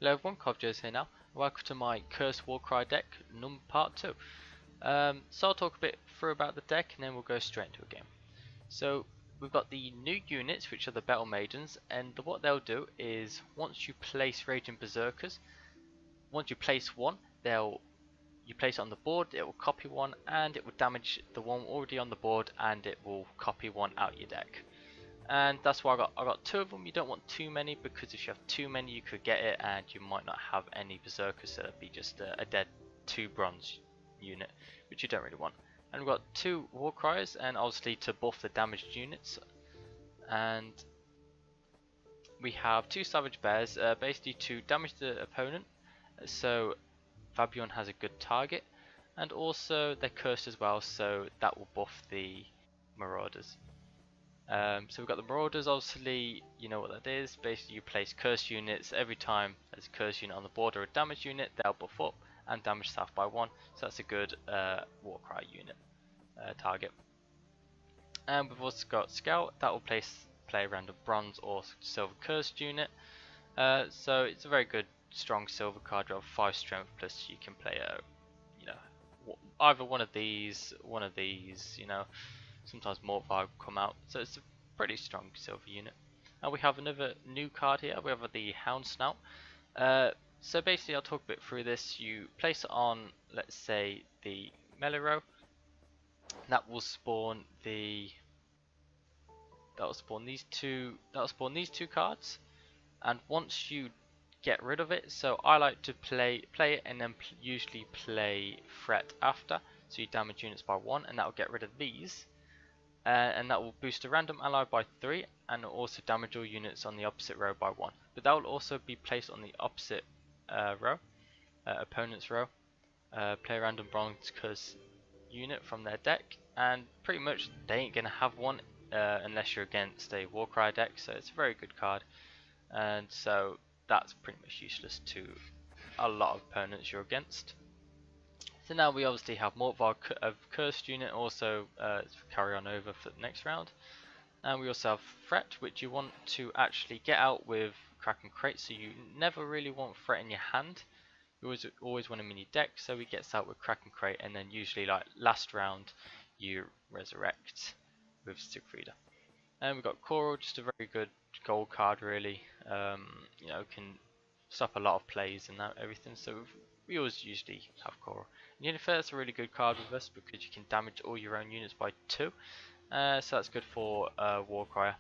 Hello everyone, Covjo's here now. Welcome to my Cursed Warcrier deck, part 2. So I'll talk a bit through about the deck and then we'll go straight into a game. So we've got the new units, which are the Battle Maidens, and what they'll do is once you place Raging Berserkers, once you place one, you place it on the board, it will copy one and it will damage the one already on the board and it will copy one out your deck. And that's why I got two of them. You don't want too many because if you have too many you could get it and you might not have any berserkers, so it'd be just a dead 2 bronze unit, which you don't really want. And we've got 2 Warcriers, and obviously to buff the damaged units, and we have 2 Savage Bears, basically to damage the opponent, so Fabian has a good target, and also they're cursed as well, so that will buff the Marauders. So we've got the Marauders, obviously you know what that is. Basically you place curse units every time there's a curse unit on the board or a damage unit, they'll buff up and damage staff by 1, so that's a good Warcry unit target. And we've also got Scout, that will play a random bronze or silver cursed unit, so it's a very good strong silver card. You have 5 strength plus you can play either one of these, sometimes more vibe come out, so it's a pretty strong silver unit. And we have another new card here. We have the Hound Snout. So basically I'll talk a bit through this. You place it on, let's say, the melee row. That will spawn these two cards, and once you get rid of it, so I like to play it and then usually play Threat after, so you damage units by 1, and that will get rid of these. And that will boost a random ally by 3 and also damage all units on the opposite row by 1. But that will also be placed on the opposite opponent's row. Play a random bronze curse unit from their deck, and pretty much they ain't gonna have one unless you're against a Warcry deck, so it's a very good card. And so that's pretty much useless to a lot of opponents you're against. So now we obviously have more of our cursed unit also carry on over for the next round. And we also have Threat, which you want to actually get out with Kraken Crate, so you never really want Threat in your hand. You always want him in your deck, so he gets out with Kraken Crate, and then usually like last round you resurrect with Siegfrieda. And we've got Coral, just a very good gold card really, can stop a lot of plays and everything, so we always usually have Coral. Unifair is a really good card with us because you can damage all your own units by 2, so that's good for Warcrier.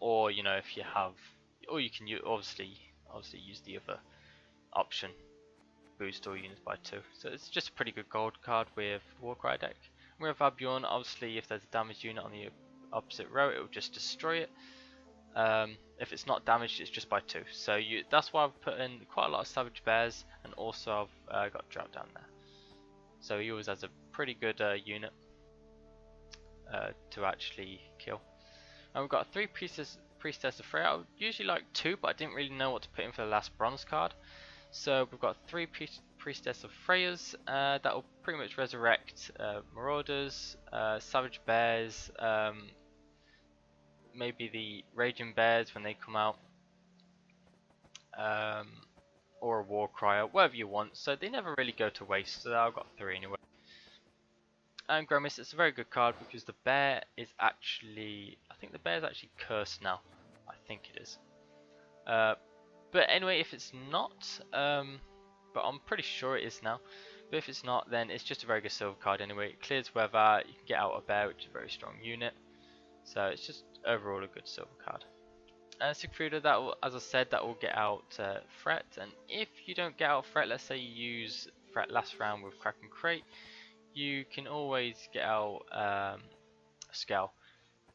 Or if you have, or you can obviously use the other option, boost all units by 2. So it's just a pretty good gold card with Warcry deck. We have Fabian, obviously if there's a damaged unit on the opposite row, it will just destroy it. If it's not damaged, it's just by 2. So that's why I've put in quite a lot of Savage Bears, and also I've got Drought down there. So he always has a pretty good unit to actually kill. And we've got 3 Priestess of Freya. I would usually like 2, but I didn't really know what to put in for the last bronze card. So we've got 3 Priestess of Freyas that will pretty much resurrect Marauders, Savage Bears, maybe the Raging Bears when they come out, or a Warcrier, whatever you want. So they never really go to waste, so I've got 3 anyway. And Grimace, it's a very good card because the bear is actually, I think the bear is actually cursed now. I think it is. But anyway, if it's not, but I'm pretty sure it is now. But if it's not, then it's just a very good silver card anyway. It clears weather, you can get out a bear, which is a very strong unit. So it's just overall a good silver card. And Siegfrieda, that will, as I said, that will get out Threat. And if you don't get out Threat, let's say you use Threat last round with Kraken Crate, you can always get out Skel.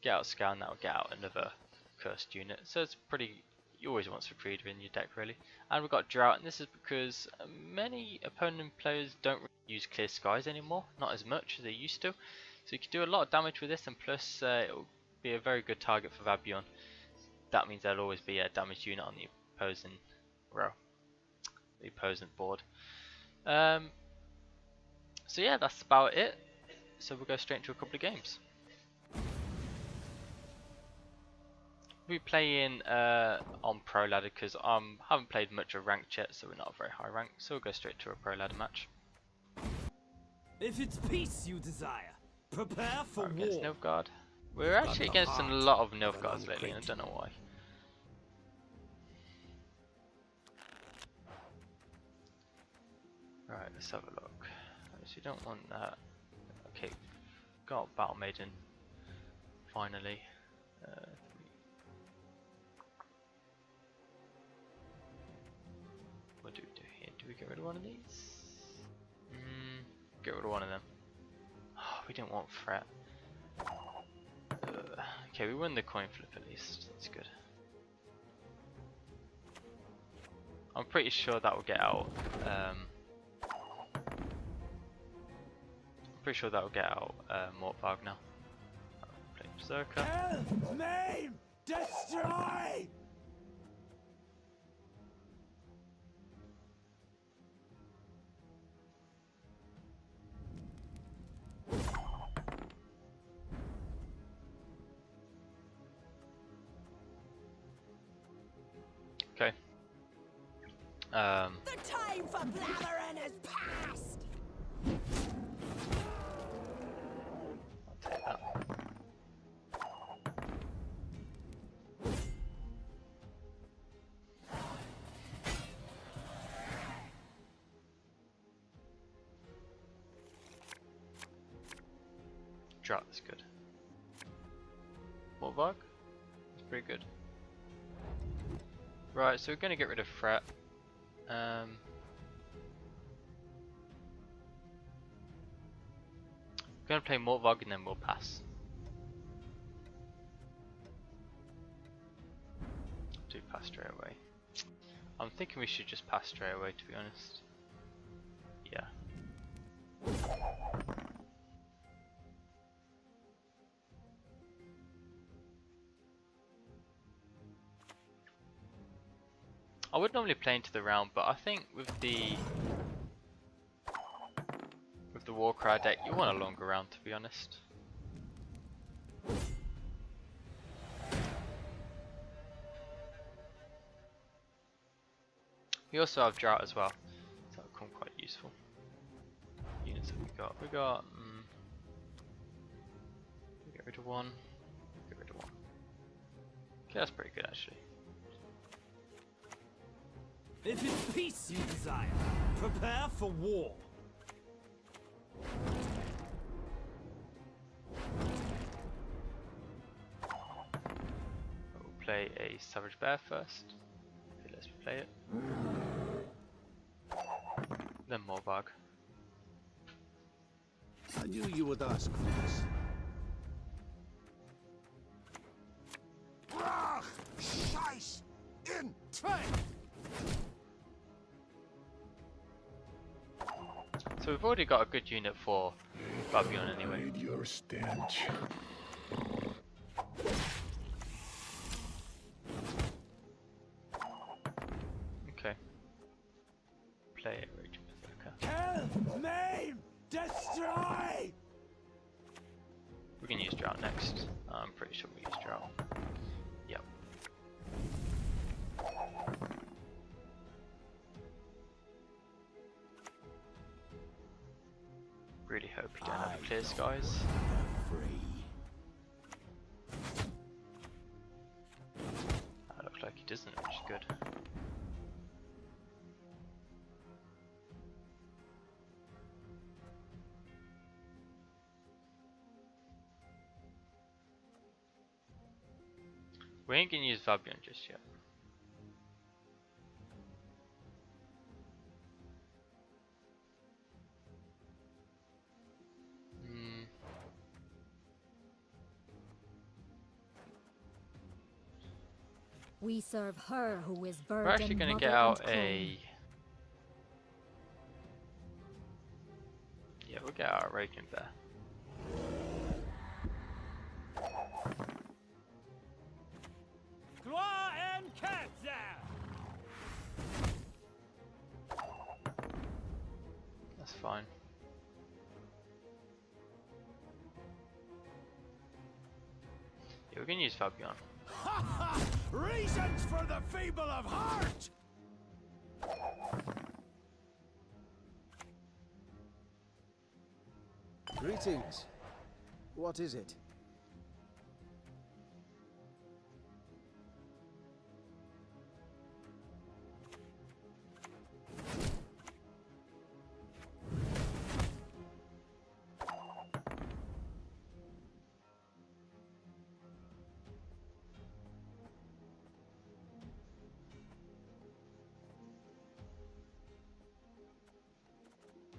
Get out Skel, and that will get out another cursed unit. So it's pretty. You always want Siegfrieda in your deck really. And we've got Drought, and this is because many opponent players don't really use Clear Skies anymore, not as much as they used to. So you can do a lot of damage with this, and plus it will be a very good target for Fabian. That means there'll always be a damaged unit on the opposing row, the opposing board. So yeah, that's about it. So we'll go straight into a couple of games. We'll be playing on Pro Ladder because haven't played much of ranked yet, so we're not very high rank. So we'll go straight to a Pro Ladder match. If it's peace you desire, prepare for war. Against Nilfgaard. We're actually against a lot of Nilfgaards lately, and I don't know why. Right, let's have a look. So you don't want that. Okay, got Battle Maiden. Finally. What do we do here? Do we get rid of one of these? Get rid of one of them. Oh, we didn't want threat. Okay, we won the coin flip at least. That's good. I'm pretty sure that will get out. I'm pretty sure that will get out Mortvarg now. Play Berserker. Kill, maim, destroy. Okay. The time for blathering is past. I'll take that. Drought is good. Mortvarg? That's pretty good. Right, so we're going to get rid of threat. We're going to play Mortvarg and then we'll pass. Do pass straight away. I'm thinking we should just pass straight away, to be honest. Yeah. I would normally play into the round, but I think with the Warcrier deck, you want a longer round, to be honest. We also have Drought as well, so that will come quite useful. Units that we got. Get rid of one. Get rid of one. Okay, that's pretty good actually. If it's peace you desire, prepare for war. We'll play a Savage Bear first. Okay, let's play it. Then Mortvarg. I knew you would ask for this. Brach, Scheiß, in train. So we've already got a good unit for Babylon anyway. Hide your stench. Okay. Play it, Raging Berserker. Kill, maim, destroy. We can use Drought next. I'm pretty sure we use Drought. Yep. Really hope you don't have clear skies. That looks like he doesn't, which is good. We ain't gonna use Vabion just yet. We serve her who is virgin. We're actually gonna get out a... Yeah, we'll get out a Raging Bear. Gloire and Katza. That's fine. Yeah, we can use Fabian. Ha ha! Reasons for the feeble of heart! Greetings. What is it?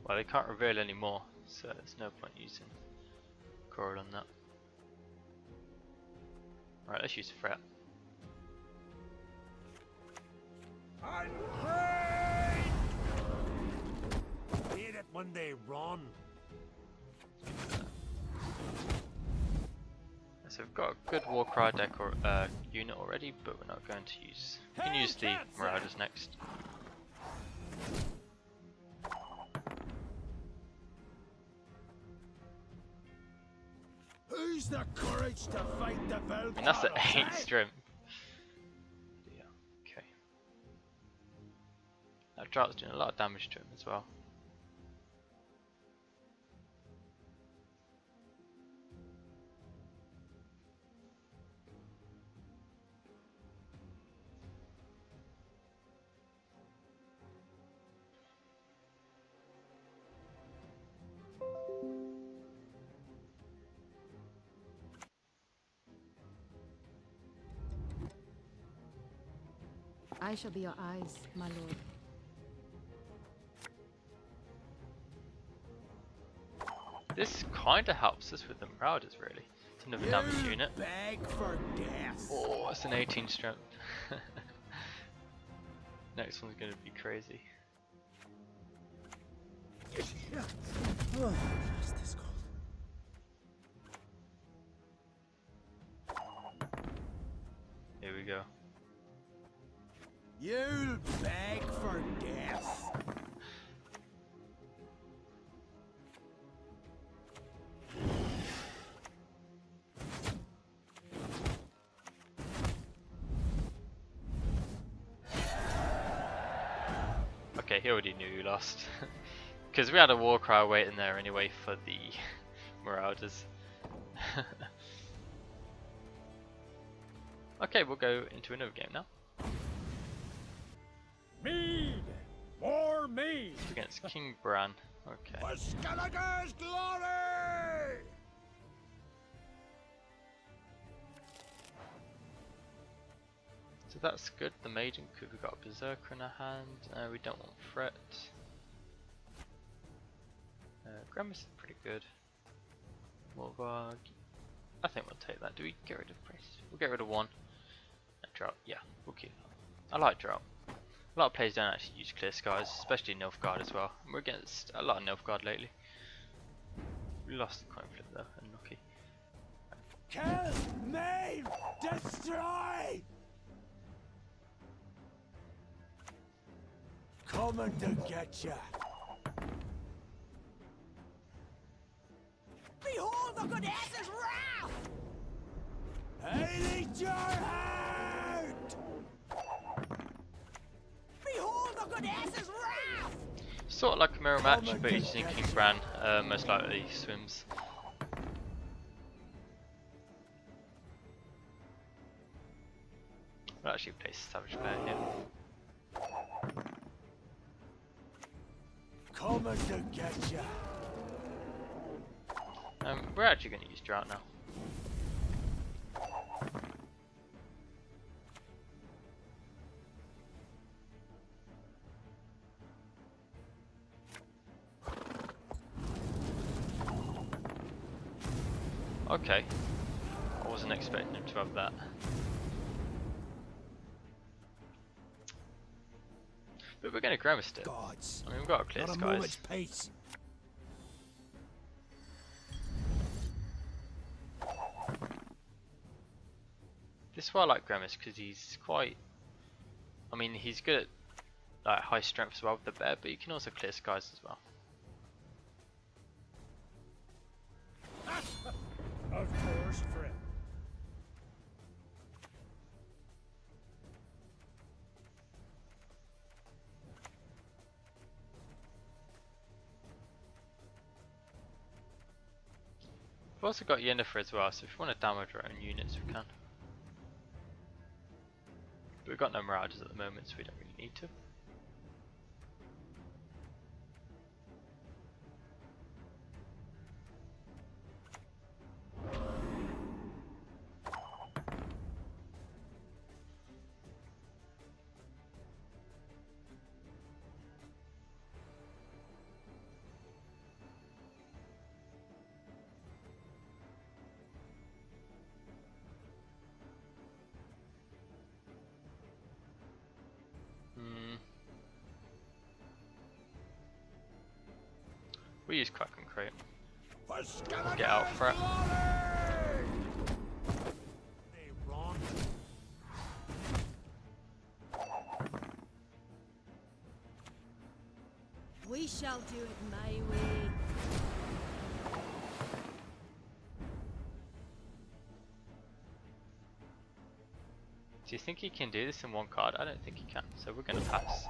Well, they can't reveal any more, so there's no point using Coral on that. Right, let's use Threat. Hate it when they run. So we've got a good Warcrier deck or unit already, but we're not going to use. We can use the Marauders next. Who's the courage to fight the Velvet? I mean, that's at 8 strength. Yeah, okay. That drought's doing a lot of damage to him as well. I shall be your eyes, my lord. This kinda helps us with the Marauders, really. It's another damage unit. Beg for death. Oh, it's an 18 strength. Next one's gonna be crazy. Is this cold? Here we go. You'll beg for death. Okay, he already knew you lost. Because we had a Warcrier waiting there anyway for the Marauders. Okay, we'll go into another game now. Mead! More mead! It's against King Bran. Okay. For Skellige's glory! So that's good. The Maiden, because we've got a Berserker in our hand. We don't want Threat. Grimace is pretty good. Morvarg. I think we'll take that. Do we get rid of Priest? We'll get rid of one. And Drought. Yeah, we'll keep that. I like Drought. A lot of players don't actually use Clear Skies, especially Nilfgaard as well. We're against a lot of Nilfgaard lately. We lost the coin flip though, unlucky. Kill! Maim! Destroy! Coming to get ya! Behold the goddess's wrath! I need your hand! Behold the goddess's wrath! Sort of like a mirror match, but he's using King Bran, most likely swims. We'll actually play Savage Bear here. Coming to get ya! We're actually going to use Drought now. Okay, I wasn't expecting him to have that. But we're going to Grimace it. Gods! I mean, we've got our Clear Not a Skies. moment's peace! This is why I like Grimace, because he's quite... I mean, he's good at like high strength as well with the bear, but you can also Clear Skies as well. Of course, friend. We've also got Yennefer as well, so if we want to damage our own units, we can. But we've got no Marauders at the moment, so we don't really need to. We use Crack and Crate. Get out for it. We shall do it my way. Do you think he can do this in one card? I don't think he can, so we're going to pass.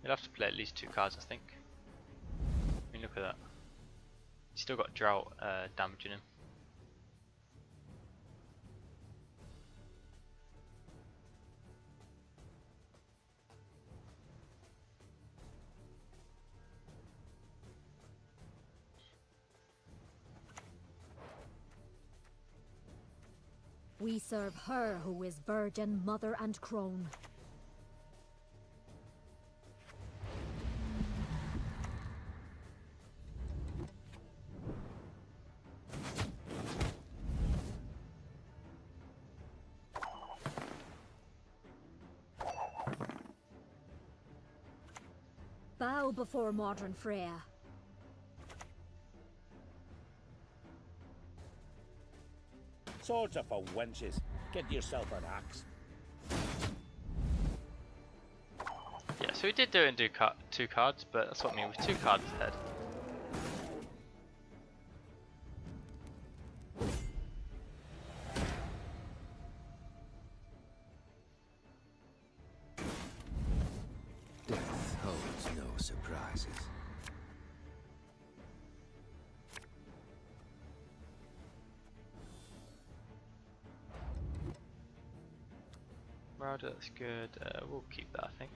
He'll have to play at least 2 cards, I think. I mean, look at that. He's still got Drought damaging him. We serve her who is virgin, mother and crone. Bow before modern Freya. Swords are for wenches. Get yourself an axe. Yeah, so we did do it in 2 cards, but that's what I mean with 2 cards ahead. Death holds no surprises. Marauder, that's good. We'll keep that, I think.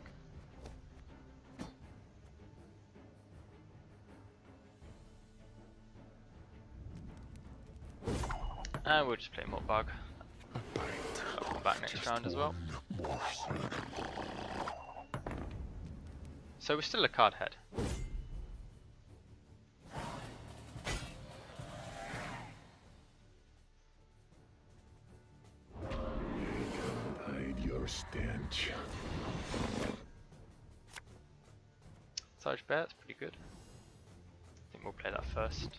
And we'll just play more bug. I'll come back next round as well. So we're still a card ahead. Hide your stench. Sarge Bear, that's pretty good. I think we'll play that first.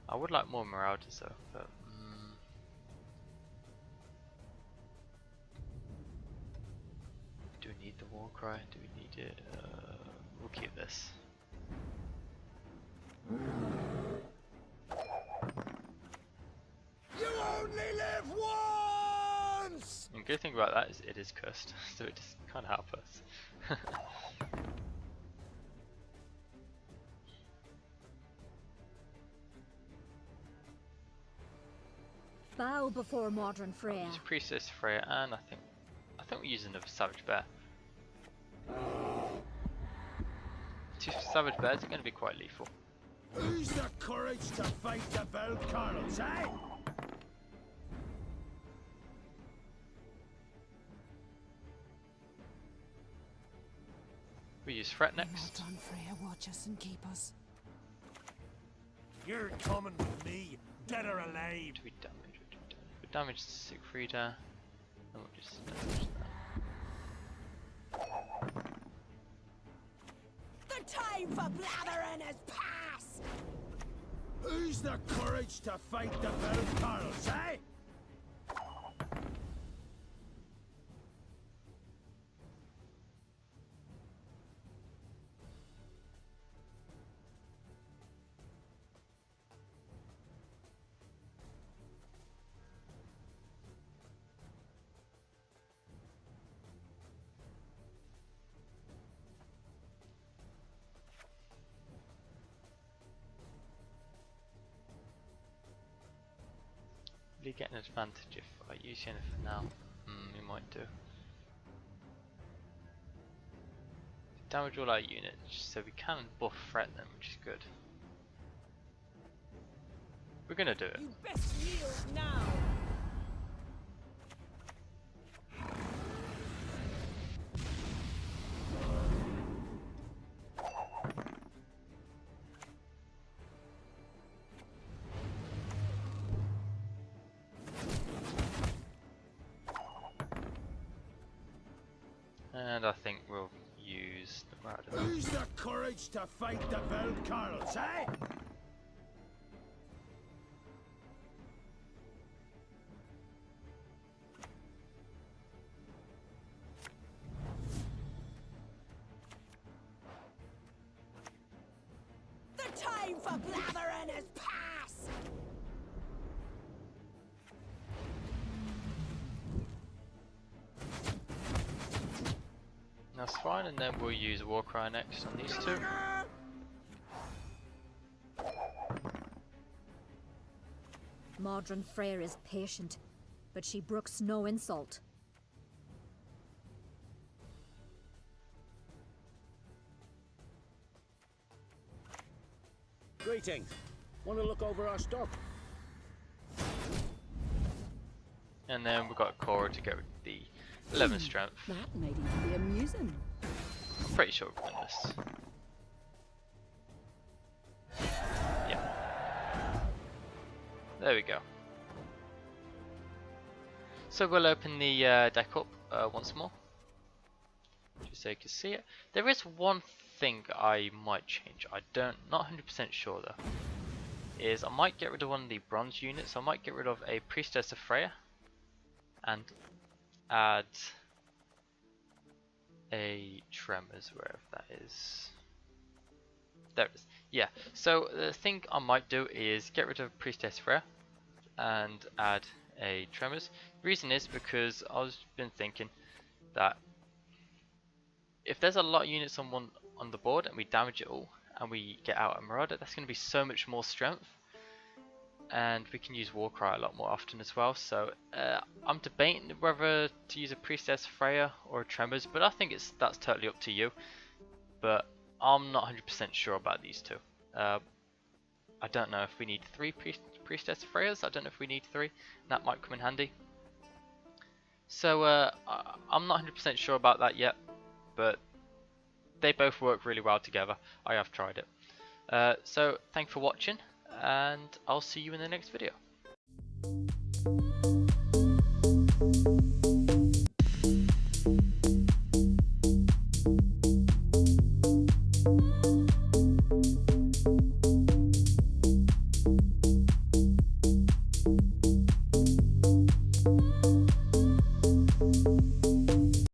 I would like more Marauders though, but do we need the Warcry? Do we need it? We'll keep this. You only live once! And the good thing about that is it is cursed, so it just can't help us. Bow before modern Freya. Use Priestess Freya, and I think we're using another Savage Bear. 2 Savage Bears are going to be quite lethal. Who's the courage to fight the belt Carlos, eh? We use Threat Well next. done, Freya. Watch us and keep us. You're coming with me, dead or alive. Do we damage? We damage Siegfrieda, and we'll just damage that. The time for blathering has passed! Who's the courage to fight the belt Carlos, eh? Will he get an advantage if I use Yennefer now? He might do. Damage all our units, so we can buff threat them, which is good. We're gonna do it. You best yield now. And I think we'll use the Marauder. Who's the courage to fight the Bell Carls, eh? The time for blathering is past. That's fine, and then we'll use Warcrier next on these two. Modern Freyr is patient, but she brooks no insult. Greetings. Want to look over our stock? And then we've got Cora to get the 11 strength. That might even be amusing. I'm pretty sure we've done this. Yeah. There we go. So we'll open the deck up once more, just so you can see it. There is one thing I might change. Not 100% sure though. Is I might get rid of one of the bronze units. I might get rid of a Priestess of Freya and add a Tremors, wherever that is. There it is. Yeah, so the thing I might do is get rid of Priestess Freya and add a Tremors. The reason is because I've been thinking that if there's a lot of units on the board and we damage it all and we get out a Marauder, that's going to be so much more strength. And we can use Warcry a lot more often as well, so I'm debating whether to use a Priestess Freya or a Tremors, but I think that's totally up to you. But I'm not 100% sure about these two. I don't know if we need 3 Priestess Freyas, I don't know if we need 3, that might come in handy. So I'm not 100% sure about that yet, but they both work really well together. I have tried it. So thanks for watching, and I'll see you in the next video.